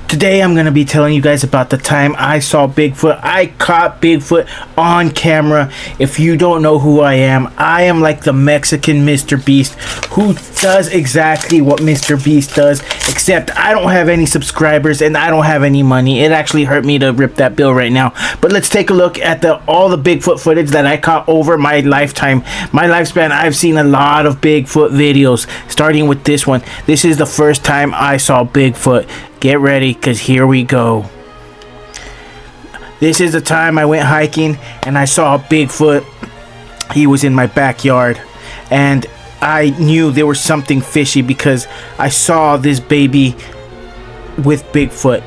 Today I'm going to be telling you guys about the time I saw Bigfoot. I caught Bigfoot on camera. If you don't know who I am like the Mexican Mr. Beast who does exactly what Mr. Beast does, except I don't have any subscribers and I don't have any money. It actually hurt me to rip that bill right now. But let's take a look at all the Bigfoot footage that I caught over my lifetime. My lifespan, I've seen a lot of Bigfoot videos, starting with this one. This is the first time I saw Bigfoot. Get ready, because here we go. This is the time I went hiking and I saw Bigfoot. He was in my backyard and I knew there was something fishy because I saw this baby with Bigfoot.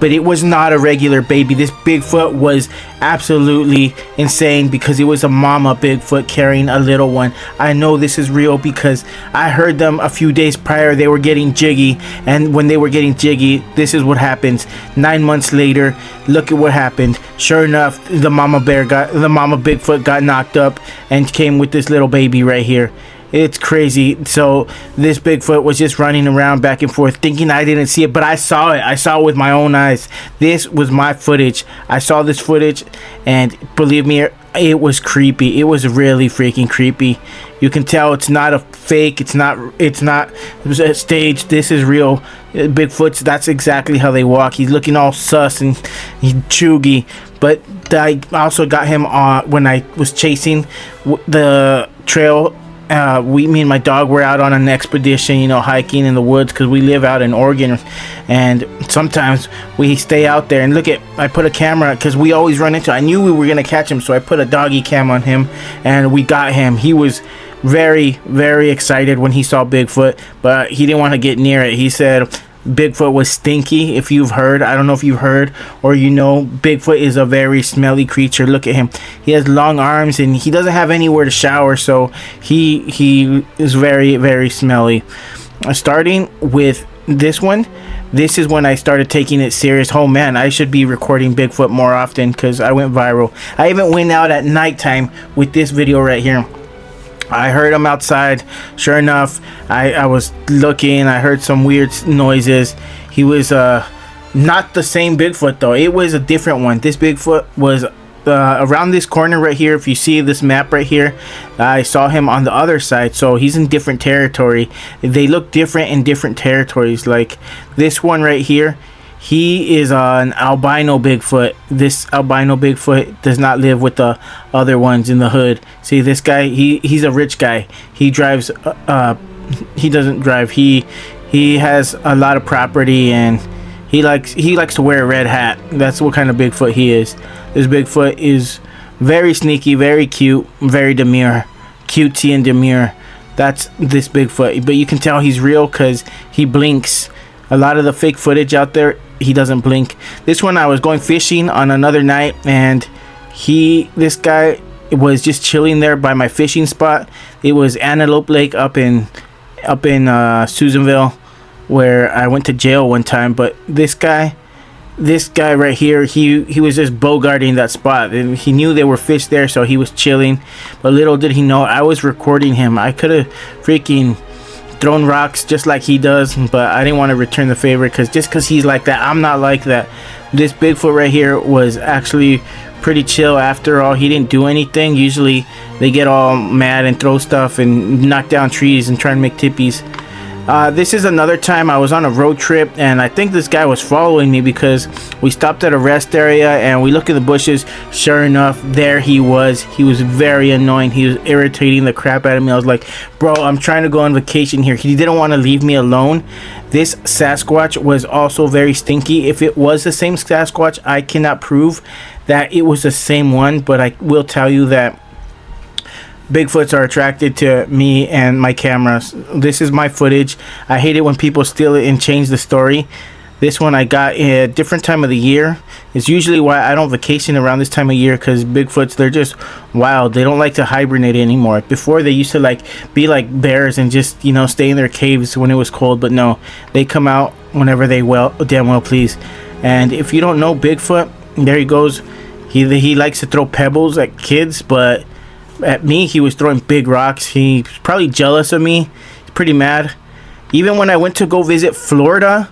But it was not a regular baby. This Bigfoot was absolutely insane because it was a mama Bigfoot carrying a little one. I know this is real because I heard them a few days prior. They were getting jiggy, and when they were getting jiggy, this is what happens. 9 months later, look at what happened. Sure enough, the mama Bigfoot got knocked up and came with this little baby right here. It's crazy. So this Bigfoot was just running around back and forth thinking I didn't see it, but I saw it. I saw it with my own eyes. This was my footage. I saw this footage and believe me, it was creepy. It was really freaking creepy. You can tell it's not a fake. It's not staged. This is real. Bigfoots, that's exactly how they walk. He's looking all sus and he's chuggy. But I also got him on when I was chasing the trail. Me and my dog were out on an expedition, hiking in the woods because we live out in Oregon, and sometimes we stay out there. And I put a camera because we always run into. I knew we were gonna catch him, so I put a doggy cam on him, and we got him. He was very, very excited when he saw Bigfoot, but he didn't want to get near it. He said Bigfoot was stinky. If you've heard, I don't know if you've heard or Bigfoot is a very smelly creature. Look at him. He has long arms and he doesn't have anywhere to shower, so he is very, very smelly. Starting with this one, this is when I started taking it serious. Oh man, I should be recording Bigfoot more often because I went viral. I even went out at nighttime with this video right here. I heard him outside. Sure enough, I was looking. I heard some weird noises. He was not the same Bigfoot though. It was a different one. This Bigfoot was around this corner right here. If you see this map right here, I saw him on the other side. So he's in different territory. They look different in different territories. Like this one right here, he is an albino Bigfoot. This albino Bigfoot does not live with the other ones in the hood. See this guy, he's a rich guy. He drives he doesn't drive. He has a lot of property and he likes to wear a red hat. That's what kind of Bigfoot he is. This Bigfoot is very sneaky, very cute, very demure. Cutesy and demure. That's this Bigfoot. But you can tell he's real because he blinks. A lot of the fake footage out there, he doesn't blink. This one, I was going fishing on another night and this guy was just chilling there by my fishing spot. It was Antelope Lake up in Susanville, where I went to jail one time. But this guy right here, he was just bogarting that spot and he knew there were fish there, so he was chilling. But little did he know I was recording him. I could have freaking thrown rocks just like he does, but I didn't want to return the favor because he's like that, I'm not like that. This Bigfoot right here was actually pretty chill. After all, he didn't do anything. Usually they get all mad and throw stuff and knock down trees and try and make tippies. This is another time I was on a road trip and I think this guy was following me because we stopped at a rest area and we look in the bushes. Sure enough, there he was. He was very annoying. He was irritating the crap out of me. I was like, bro, I'm trying to go on vacation here. He didn't want to leave me alone. This Sasquatch was also very stinky. If it was the same Sasquatch, I cannot prove that it was the same one, but I will tell you that Bigfoots are attracted to me and my cameras. This is my footage. I hate it when people steal it and change the story. This one I got a different time of the year. It's usually why I don't vacation around this time of year, because Bigfoots, they're just wild. They don't like to hibernate anymore. Before, they used to be like bears and just stay in their caves when it was cold, but no, they come out whenever they damn well please. And if you don't know Bigfoot, there he goes. He likes to throw pebbles at kids, but at me he was throwing big rocks. He's probably jealous of me. He's pretty mad. Even when I went to go visit Florida,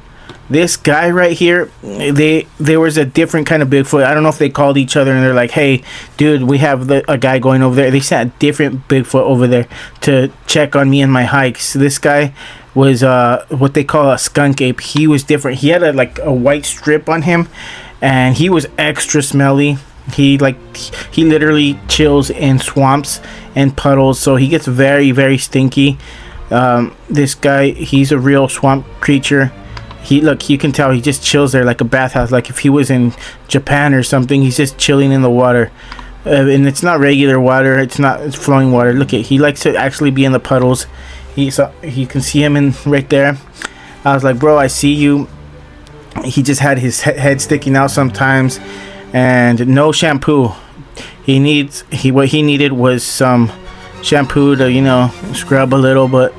this guy right here, there was a different kind of Bigfoot. I don't know if they called each other and they're like, hey dude, we have a guy going over there. They sent a different Bigfoot over there to check on me and my hikes. This guy was what they call a skunk ape. He was different. He had a white strip on him, and he was extra smelly. He literally chills in swamps and puddles, so he gets very, very stinky. This guy, he's a real swamp creature. You can tell he just chills there like a bathhouse. Like if he was in Japan or something, he's just chilling in the water. And it's not regular water, it's flowing water. Look at, he likes to actually be in the puddles. You can see him in right there. I was like, bro, I see you. He just had his head sticking out sometimes, and no shampoo. What he needed was some shampoo to scrub a little, but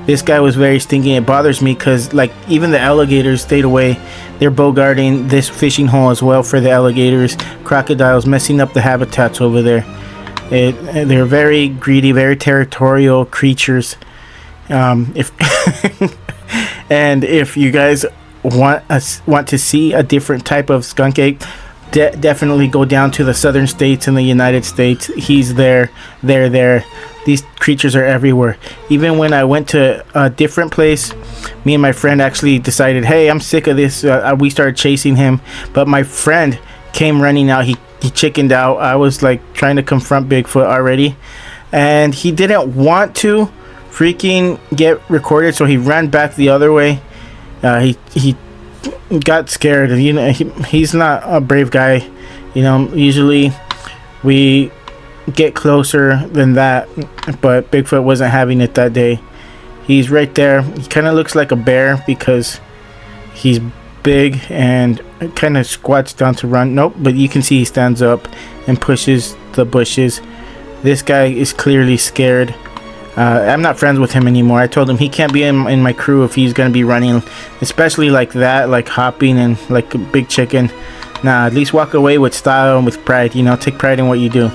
this guy was very stinky. It bothers me because even the alligators stayed away. They're bogarting this fishing hole as well for the alligators. Crocodiles messing up the habitats over there. They're very greedy, very territorial creatures. If and if you guys want to see a different type of skunk ape, definitely go down to the southern states in the United States. He's there. These creatures are everywhere. Even when I went to a different place, me and my friend actually decided, hey, I'm sick of this. We started chasing him, but my friend came running out. He chickened out. I was trying to confront Bigfoot already, and he didn't want to freaking get recorded, so he ran back the other way. He got scared. He's not a brave guy. Usually we get closer than that, but Bigfoot wasn't having it that day. He's right there. He kind of looks like a bear because he's big and kind of squats down to run. Nope, but you can see he stands up and pushes the bushes. This guy is clearly scared. I'm not friends with him anymore. I told him he can't be in my crew if he's gonna be running, especially like that, like hopping and like a big chicken. Nah, at least walk away with style and with pride. Take pride in what you do.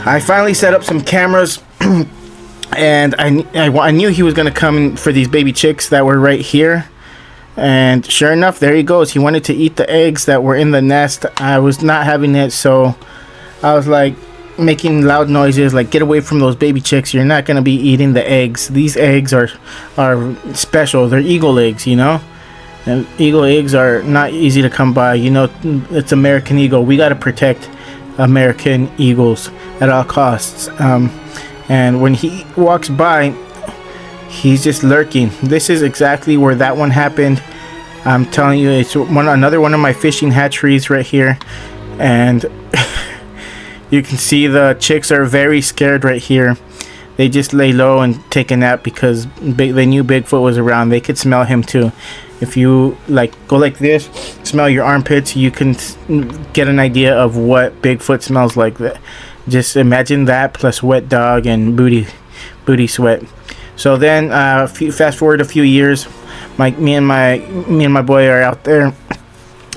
I finally set up some cameras, and I knew he was gonna come for these baby chicks that were right here. And sure enough, there he goes. He wanted to eat the eggs that were in the nest. I was not having it, so I was like making loud noises like, get away from those baby chicks. You're not gonna be eating the eggs. These eggs are special. They're eagle eggs, and eagle eggs are not easy to come by. It's American eagle. We got to protect American eagles at all costs. And when he walks by, he's just lurking. This is exactly where that one happened. I'm telling you, it's another one of my fishing hatcheries right here, and you can see the chicks are very scared right here. They just lay low and take a nap because they knew Bigfoot was around. They could smell him too. If you go like this, smell your armpits, you can get an idea of what Bigfoot smells like. Just imagine that plus wet dog and booty sweat. So then, fast forward a few years, me and my boy are out there.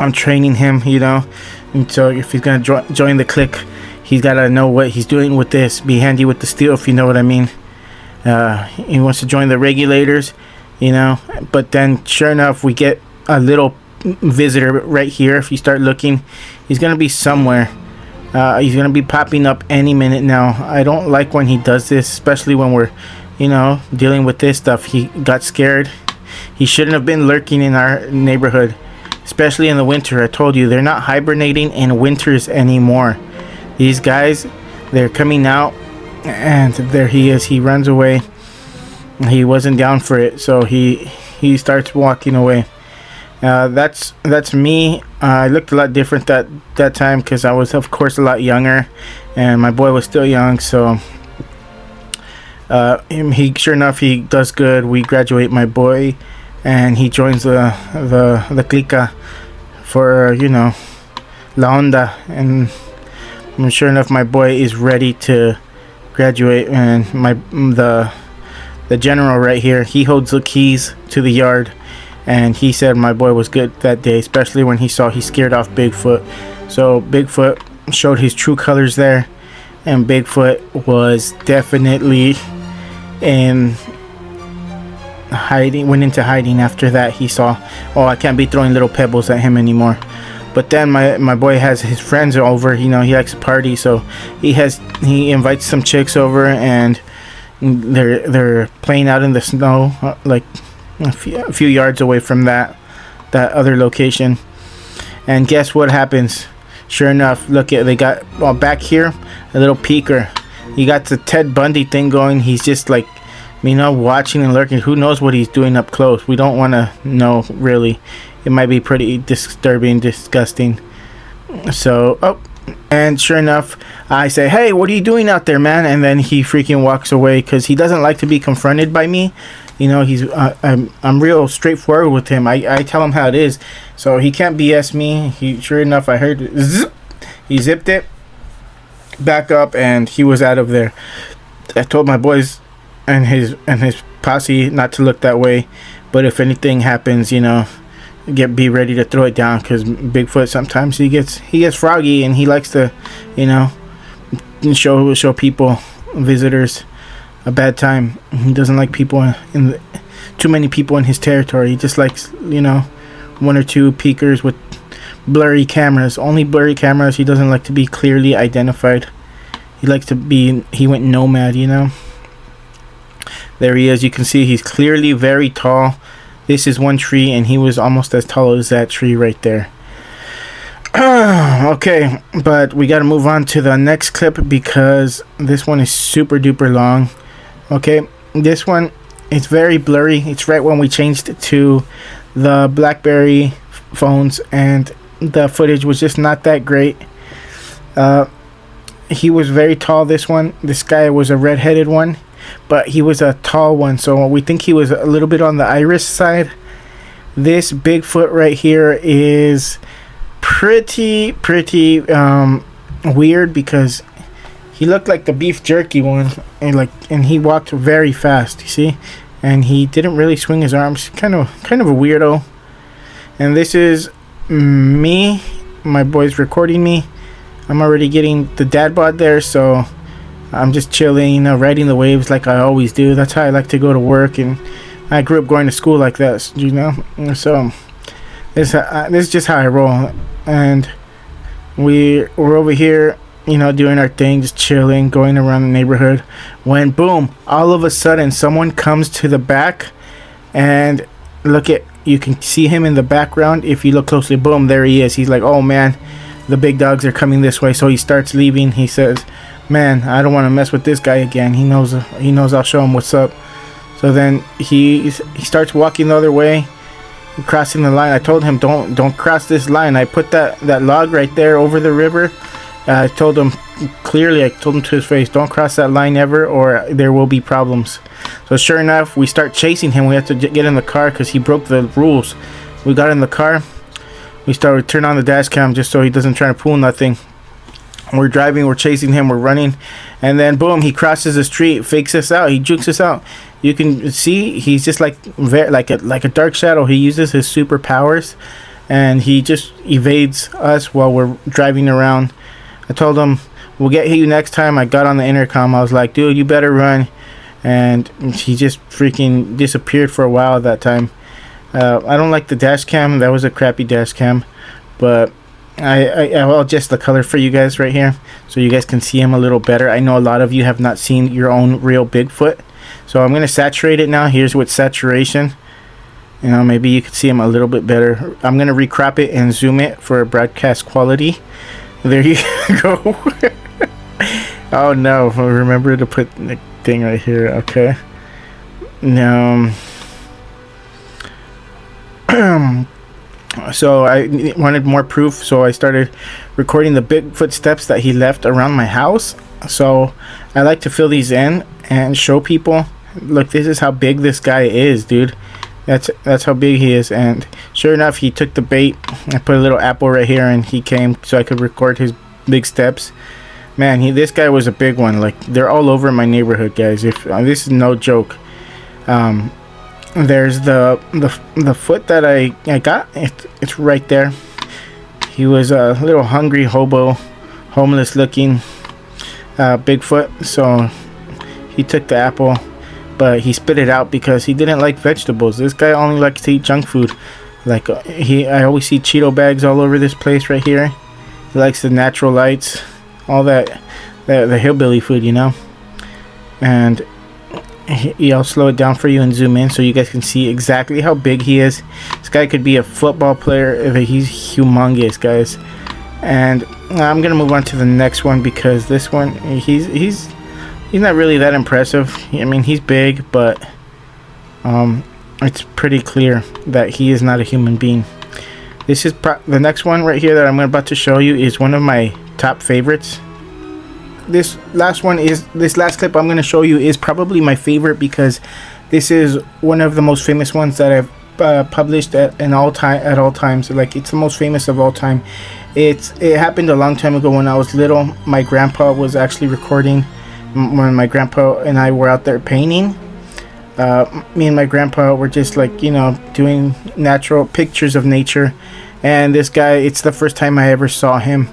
I'm training him, and so if he's gonna join the clique, he's gotta know what he's doing with this. Be handy with the steel, if you know what I mean. He wants to join the regulators, But then, sure enough, we get a little visitor right here. If you start looking, he's gonna be somewhere. He's gonna be popping up any minute now. I don't like when he does this, especially when we're dealing with this stuff. He got scared. He shouldn't have been lurking in our neighborhood, especially in the winter. I told you, they're not hibernating in winters anymore. These guys, they're coming out, and there he is. He runs away. He wasn't down for it, so he starts walking away. That's me. I looked a lot different that time because I was, of course, a lot younger, and my boy was still young. So he sure enough, he does good. We graduate my boy, and he joins the clica for la onda, and sure enough, my boy is ready to graduate, and the general right here, he holds the keys to the yard, and he said my boy was good that day, especially when he scared off Bigfoot. So Bigfoot showed his true colors there, and Bigfoot was definitely in went into hiding after that. He saw, oh, I can't be throwing little pebbles at him anymore. But then my boy has his friends over. You know, he likes to party, so he invites some chicks over, and they're playing out in the snow, like a few yards away from that other location. And guess what happens? Sure enough, look at, they got back here a little peeker. He got the Ted Bundy thing going. He's just like, you know, watching and lurking. Who knows what he's doing up close? We don't want to know, really. It might be pretty disturbing, disgusting. So, oh, and sure enough, I say, hey, what are you doing out there, man? And then he freaking walks away because he doesn't like to be confronted by me. You know, I'm real straightforward with him. I tell him how it is, so he can't BS me. Sure enough, I heard zip. He zipped it back up, and he was out of there. I told my boys and his posse not to look that way, but if anything happens, you know, be ready to throw it down, because Bigfoot sometimes he gets froggy, and he likes to, you know, show people, visitors, a bad time. He doesn't like people too many people in his territory. He just likes, you know, one or two peekers with blurry cameras. Only blurry cameras. He doesn't like to be clearly identified. He likes to be, he went nomad, you know. There he is. You can see he's clearly very tall. This is one tree, and he was almost as tall as that tree right there. Okay, but we got to move on to the next clip because this one is super duper long. Okay, this one, it's very blurry. It's right when we changed to the BlackBerry phones, and the footage was just not that great. He was very tall, this one. This guy was a red-headed one, but he was a tall one, so we think he was a little bit on the iris side. This Bigfoot right here is pretty weird because he looked like the beef jerky one, and he walked very fast, you see, and he didn't really swing his arms. Kind of a weirdo. And this is me. My boy's recording me. I'm already getting the dad bod there, so I'm just chilling, you know, riding the waves like I always do. That's how I like to go to work, and I grew up going to school like that, you know. So this is just how I roll. And we're over here, you know, doing our thing, just chilling, going around the neighborhood, when boom, all of a sudden someone comes to the back, and you can see him in the background if you look closely. Boom, there he is. He's like, oh man, the big dogs are coming this way. So he starts leaving. He says, man, I don't want to mess with this guy again. He knows I'll show him what's up. So then he starts walking the other way, crossing the line. I told him, don't cross this line. I put that log right there over the river. I told him clearly, I told him to his face, don't cross that line ever, or there will be problems. So sure enough, we start chasing him. We have to get in the car because he broke the rules. We got in the car. We started turn on the dash cam just so he doesn't try to pull nothing. We're driving, we're chasing him, we're running, and then boom, he crosses the street, fakes us out, he jukes us out. You can see he's just like a dark shadow. He uses his superpowers, and he just evades us while we're driving around. I told him, we'll get you next time. I got on the intercom. I was like, dude, you better run. And he just freaking disappeared for a while at that time. I don't like the dash cam. That was a crappy dash cam. But I'll adjust the color for you guys right here so you guys can see him a little better. I know a lot of you have not seen your own real Bigfoot. So I'm going to saturate it now. Here's with saturation. You know, maybe you can see him a little bit better. I'm going to recrop it and zoom it for broadcast quality. There you go. Oh no, remember to put the thing right here. Okay. Now, so I wanted more proof, so I started recording the Bigfoot steps that he left around my house. So I like to fill these in and show people, look, this is how big this guy is, dude. That's how big he is. And sure enough, he took the bait. I put a little apple right here, and he came so I could record his big steps. Man, this guy was a big one. Like, they're all over my neighborhood, guys. If this is no joke. There's the foot that I got. It's right there. He was a little hungry hobo, homeless looking Bigfoot. So he took the apple, but he spit it out because he didn't like vegetables. This guy only likes to eat junk food. Like I always see Cheeto bags all over this place right here. He likes the natural lights, all that, the hillbilly food, you know. And I'll slow it down for you and zoom in so you guys can see exactly how big he is. This guy could be a football player. He's humongous, guys. And I'm gonna move on to the next one because this one, he's not really that impressive. I mean, he's big, but it's pretty clear that he is not a human being. This is the next one right here that I'm about to show you is one of my top favorites. This last clip I'm going to show you is probably my favorite because this is one of the most famous ones that I've published at all times. Like, it's the most famous of all time. It happened a long time ago when I was little. My grandpa was actually recording when my grandpa and I were out there painting. Me and my grandpa were just, like, you know, doing natural pictures of nature. And this guy, it's the first time I ever saw him.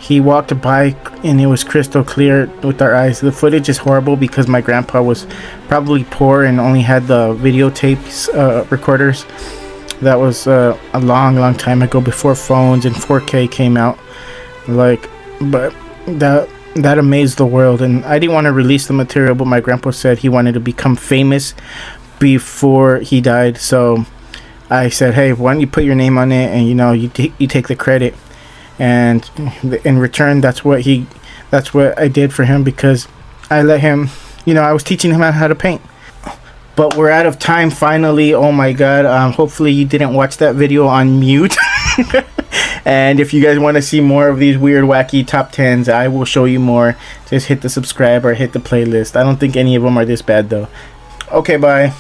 He walked by and it was crystal clear with our eyes. The footage is horrible because my grandpa was probably poor and only had the videotapes recorders. That was a long time ago, before phones and 4K came out. Like, but that amazed the world, and I didn't want to release the material, but my grandpa said he wanted to become famous before he died. So I said, hey, why don't you put your name on it, and you know, you take the credit. And in return, that's what I did for him, because I let him, you know, I was teaching him how to paint. But we're out of time finally. Oh my god. Hopefully you didn't watch that video on mute. And if you guys want to see more of these weird, wacky top 10s, I will show you more. Just hit the subscribe or hit the playlist. I don't think any of them are this bad though. Okay, bye.